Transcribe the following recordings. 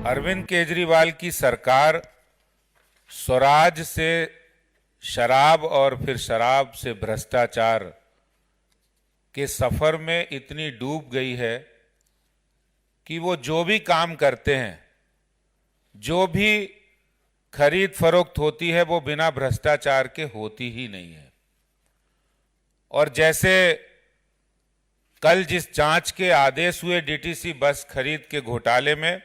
अरविंद केजरीवाल की सरकार स्वराज से शराब और फिर शराब से भ्रष्टाचार के सफर में इतनी डूब गई है कि वो जो भी काम करते हैं, जो भी खरीद फरोख्त होती है, वो बिना भ्रष्टाचार के होती ही नहीं है। और जैसे कल जिस जांच के आदेश हुए डीटीसी बस खरीद के घोटाले में,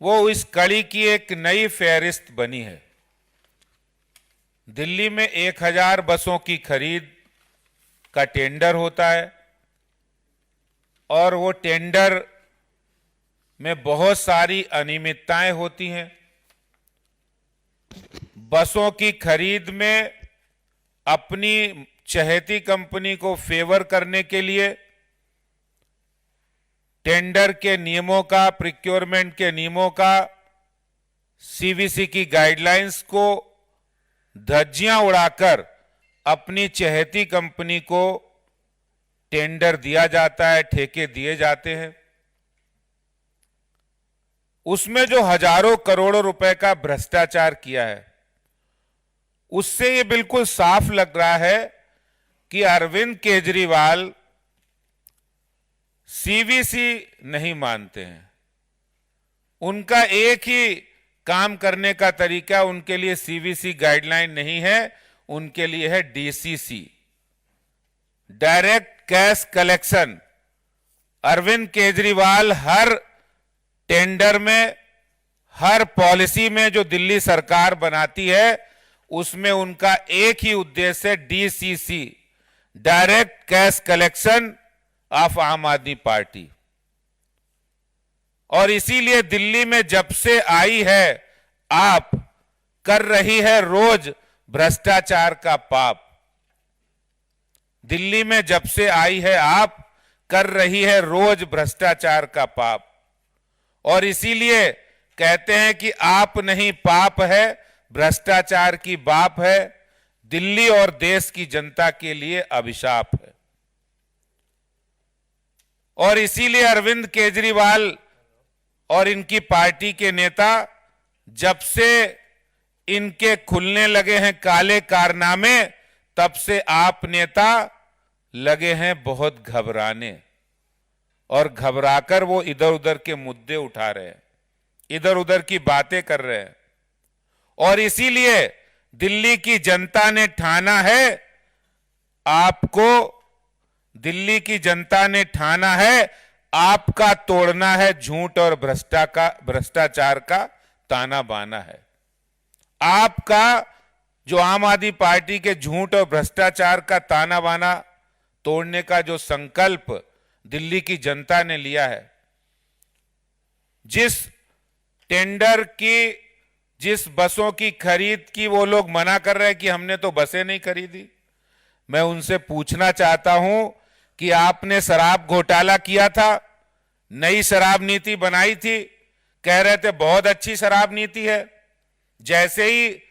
वो इस कड़ी की एक नई फहरिस्त बनी है। दिल्ली में 1000 बसों की खरीद का टेंडर होता है और वो टेंडर में बहुत सारी अनियमितताएं होती हैं। बसों की खरीद में अपनी चहेती कंपनी को फेवर करने के लिए टेंडर के नियमों का, प्रिक्योरमेंट के नियमों का, सीवीसी की गाइडलाइंस को धज्जियां उड़ाकर अपनी चहेती कंपनी को टेंडर दिया जाता है, ठेके दिए जाते हैं। उसमें जो हजारों करोड़ों रुपए का भ्रष्टाचार किया है, उससे ये बिल्कुल साफ लग रहा है कि अरविंद केजरीवाल सीवीसी नहीं मानते हैं। उनका एक ही काम करने का तरीका, उनके लिए सीवीसी गाइडलाइन नहीं है, उनके लिए है DCC, direct cash collection. Arvind Kejriwal हर टेंडर में, हर पॉलिसी में जो दिल्ली सरकार बनाती है, उसमें उनका एक ही उद्देश्य है, DCC, direct cash collection of आम आदमी पार्टी। और इसीलिए दिल्ली में जब से आई है, आप कर रही है रोज भ्रष्टाचार का पाप। दिल्ली में जब से आई है, आप कर रही है रोज भ्रष्टाचार का पाप। और इसीलिए कहते हैं कि आप नहीं पाप है, भ्रष्टाचार की बाप है, दिल्ली और देश की जनता के लिए अभिशाप है। और इसीलिए अरविंद केजरीवाल और इनकी पार्टी के नेता, जब से इनके खुलने लगे हैं काले कारनामे, तब से आप नेता लगे हैं बहुत घबराने, और घबराकर वो इधर उधर के मुद्दे उठा रहे हैं, इधर उधर की बातें कर रहे हैं। और इसीलिए दिल्ली की जनता ने ठाना है, आपको दिल्ली की जनता ने ठाना है, आपका तोड़ना है झूठ और भ्रष्टाचार का ताना बाना है। आपका जो आम आदमी पार्टी के झूठ और भ्रष्टाचार का ताना बाना तोड़ने का जो संकल्प दिल्ली की जनता ने लिया है, जिस टेंडर की, जिस बसों की खरीद की वो लोग मना कर रहे हैं कि हमने तो बसें नहीं खरीदी, मैं उनसे पूछना चाहता हूं कि आपने शराब घोटाला किया था, नई शराब नीति बनाई थी, कह रहे थे बहुत अच्छी शराब नीति है। जैसे ही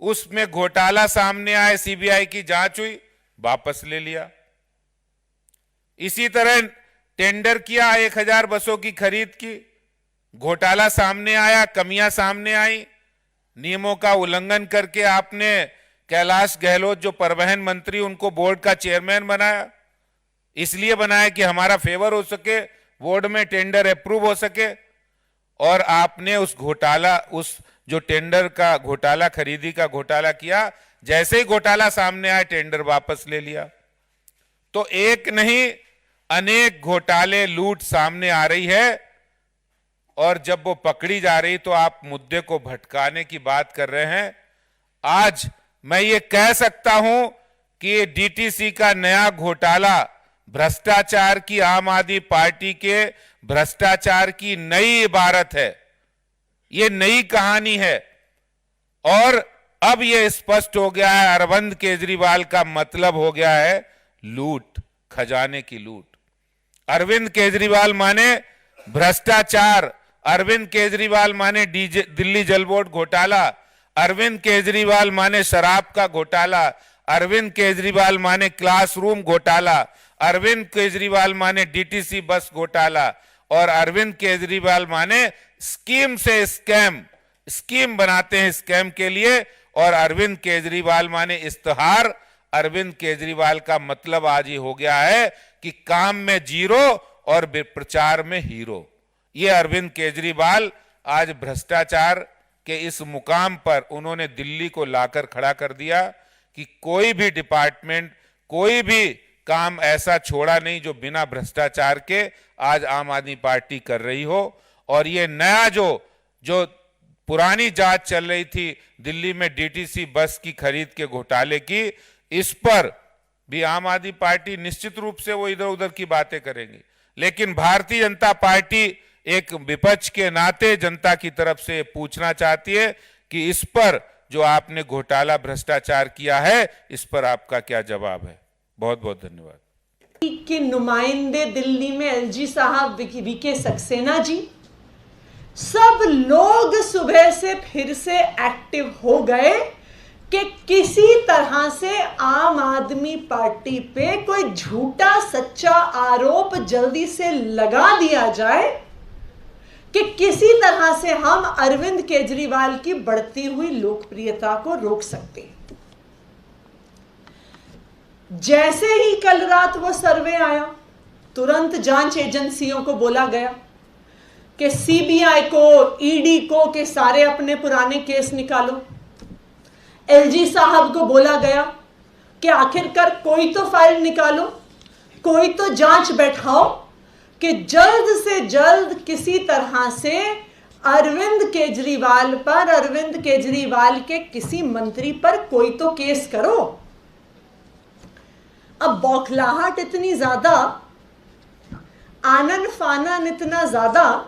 उसमें घोटाला सामने आए, सीबीआई की जांच हुई, वापस ले लिया। इसी तरह टेंडर किया 1000 बसों की खरीद की, घोटाला सामने आया, कमियां सामने आई, नियमों का उल्लंघन करके आपने कैलाश गहलोत जो परिवहन मंत्री, उनको बोर्ड का चेयरमैन बनाया। इसलिए बनाया कि हमारा फेवर हो सके, बोर्ड में टेंडर अप्रूव हो सके। और आपने उस घोटाला, उस जो टेंडर का घोटाला, खरीदी का घोटाला किया, जैसे ही घोटाला सामने आया, टेंडर वापस ले लिया। तो एक नहीं, अनेक घोटाले, लूट सामने आ रही है। और जब वो पकड़ी जा रही तो आप मुद्दे को भटकाने की बात कर रहे हैं। आज मैं ये कह सकता हूं कि ये डीटीसी का नया घोटाला भ्रष्टाचार की, आम आदमी पार्टी के भ्रष्टाचार की नई इबारत है, ये नई कहानी है। और अब ये स्पष्ट हो गया है, अरविंद केजरीवाल का मतलब हो गया है लूट, खजाने की लूट। अरविंद केजरीवाल माने भ्रष्टाचार, अरविंद केजरीवाल माने दिल्ली जल बोर्ड घोटाला, अरविंद केजरीवाल माने शराब का घोटाला, अरविंद केजरीवाल माने क्लासरूम घोटाला, अरविंद केजरीवाल माने डीटीसी बस घोटाला, और अरविंद केजरीवाल माने स्कीम से स्कीम बनाते हैं स्कैम के लिए। और अरविंद केजरीवाल माने इश्तेहार। अरविंद केजरीवाल का मतलब आज ये हो गया है कि काम में जीरो और प्रचार में हीरो। ये अरविंद केजरीवाल आज भ्रष्टाचार के इस मुकाम पर उन्होंने दिल्ली को लाकर खड़ा कर दिया कि कोई भी डिपार्टमेंट, कोई भी काम ऐसा छोड़ा नहीं जो बिना भ्रष्टाचार के आज आम आदमी पार्टी कर रही हो। और ये नया जो पुरानी जांच चल रही थी दिल्ली में डीटीसी बस की खरीद के घोटाले की, इस पर भी आम आदमी पार्टी निश्चित रूप से वो इधर उधर की बातें करेंगी। लेकिन भारतीय जनता पार्टी एक विपक्ष के नाते जनता की तरफ से पूछना चाहती है कि इस पर जो आपने घोटाला भ्रष्टाचार किया है, इस पर आपका क्या जवाब है। बहुत बहुत धन्यवाद। के नुमाइंदे दिल्ली में एलजी साहब, वीके सक्सेना जी, सब लोग सुबह से फिर से एक्टिव हो गए कि किसी तरह से आम आदमी पार्टी पे कोई झूठा सच्चा आरोप जल्दी से लगा दिया जाए कि किसी तरह से हम अरविंद केजरीवाल की बढ़ती हुई लोकप्रियता को रोक सकते हैं। जैसे ही कल रात वो सर्वे आया, तुरंत जांच एजेंसियों को बोला गया कि सीबीआई को, ईडी को कि सारे अपने पुराने केस निकालो। एलजी साहब को बोला गया कि आखिरकार कोई तो फाइल निकालो, कोई तो जांच बैठाओ कि जल्द से जल्द किसी तरह से अरविंद केजरीवाल पर, अरविंद केजरीवाल के किसी मंत्री पर कोई तो केस करो। अब बौखलाहट इतनी ज्यादा, आनन फानन इतना ज्यादा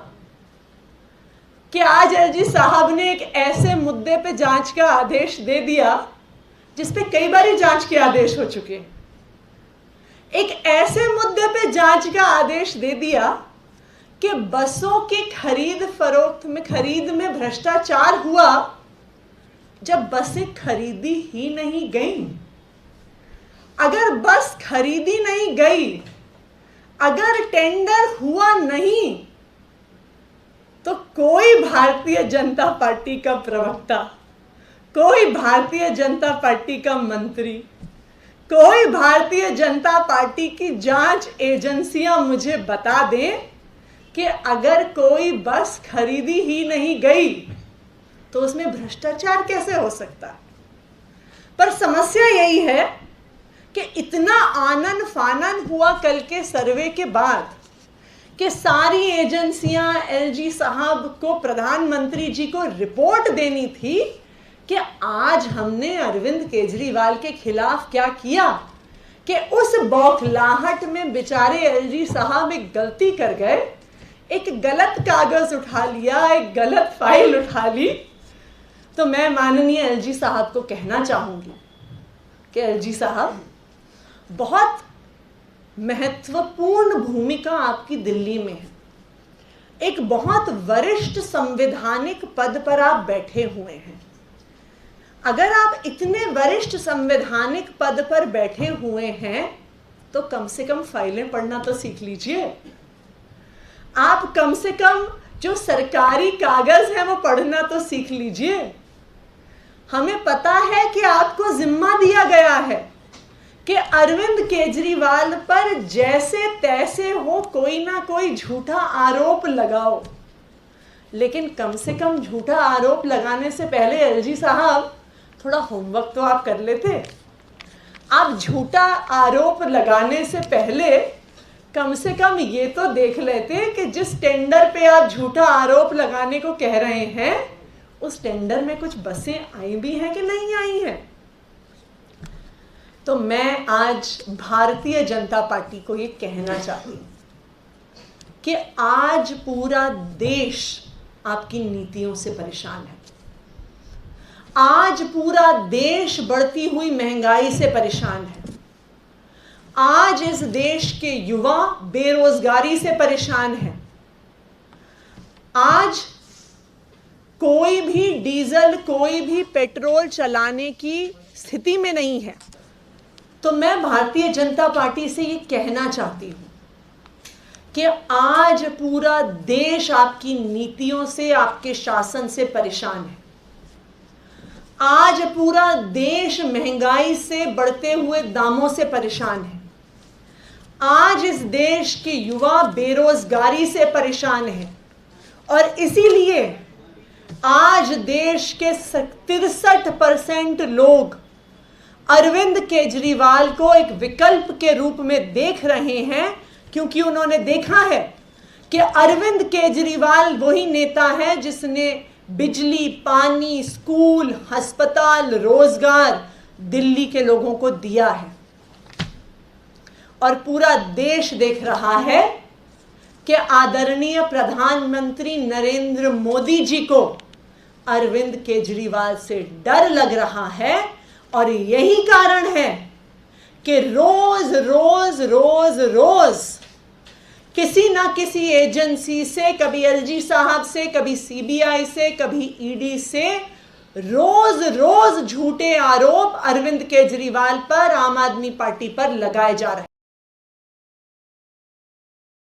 कि आज एलजी साहब ने एक ऐसे मुद्दे पे जांच का आदेश दे दिया जिसपे कई बार जांच के आदेश हो चुके हैं। एक ऐसे मुद्दे पे जांच का आदेश दे दिया कि बसों की खरीद फरोख्त में, खरीद में भ्रष्टाचार हुआ जब बसें खरीदी ही नहीं गई। अगर बस खरीदी नहीं गई, अगर टेंडर हुआ नहीं, तो कोई भारतीय जनता पार्टी का प्रवक्ता, कोई भारतीय जनता पार्टी का मंत्री, कोई भारतीय जनता पार्टी की जांच एजेंसियां मुझे बता दें कि अगर कोई बस खरीदी ही नहीं गई तो उसमें भ्रष्टाचार कैसे हो सकता। पर समस्या यही है कि इतना आनन फानन हुआ कल के सर्वे के बाद कि सारी एजेंसियां एलजी साहब को, प्रधानमंत्री जी को रिपोर्ट देनी थी कि आज हमने अरविंद केजरीवाल के खिलाफ क्या किया, कि उस बौखलाहट में बेचारे एलजी साहब एक गलती कर गए, एक गलत कागज उठा लिया, एक गलत फाइल उठा ली। तो मैं माननीय एलजी साहब को कहना चाहूंगी कि एलजी साहब, बहुत महत्वपूर्ण भूमिका आपकी दिल्ली में है। एक बहुत वरिष्ठ संवैधानिक पद पर आप बैठे हुए हैं। अगर आप इतने वरिष्ठ संवैधानिक पद पर बैठे हुए हैं तो कम से कम फाइलें पढ़ना तो सीख लीजिए। आप कम से कम जो सरकारी कागज है वो पढ़ना तो सीख लीजिए। हमें पता है कि आपको जिम्मा दिया गया है कि अरविंद केजरीवाल पर जैसे तैसे हो कोई ना कोई झूठा आरोप लगाओ, लेकिन कम से कम झूठा आरोप लगाने से पहले एलजी साहब थोड़ा होमवर्क तो आप कर लेते। आप झूठा आरोप लगाने से पहले कम से कम ये तो देख लेते कि जिस टेंडर पे आप झूठा आरोप लगाने को कह रहे हैं उस टेंडर में कुछ बसें आई भी हैं कि नहीं आई हैं। तो मैं आज भारतीय जनता पार्टी को ये कहना चाहती हूं कि आज पूरा देश आपकी नीतियों से परेशान है। आज पूरा देश बढ़ती हुई महंगाई से परेशान है। आज इस देश के युवा बेरोजगारी से परेशान है। आज कोई भी डीजल, कोई भी पेट्रोल चलाने की स्थिति में नहीं है। तो मैं भारतीय जनता पार्टी से ये कहना चाहती हूं कि आज पूरा देश आपकी नीतियों से, आपके शासन से परेशान है। आज पूरा देश महंगाई से, बढ़ते हुए दामों से परेशान है। आज इस देश के युवा बेरोजगारी से परेशान है और इसीलिए आज देश के 63% लोग अरविंद केजरीवाल को एक विकल्प के रूप में देख रहे हैं, क्योंकि उन्होंने देखा है कि अरविंद केजरीवाल वही नेता है जिसने बिजली, पानी, स्कूल, अस्पताल, रोजगार दिल्ली के लोगों को दिया है। और पूरा देश देख रहा है कि आदरणीय प्रधानमंत्री नरेंद्र मोदी जी को अरविंद केजरीवाल से डर लग रहा है और यही कारण है कि रोज रोज रोज रोज किसी ना किसी एजेंसी से, कभी एलजी साहब से, कभी सीबीआई से, कभी ईडी से रोज रोज झूठे आरोप अरविंद केजरीवाल पर, आम आदमी पार्टी पर लगाए जा रहे हैं।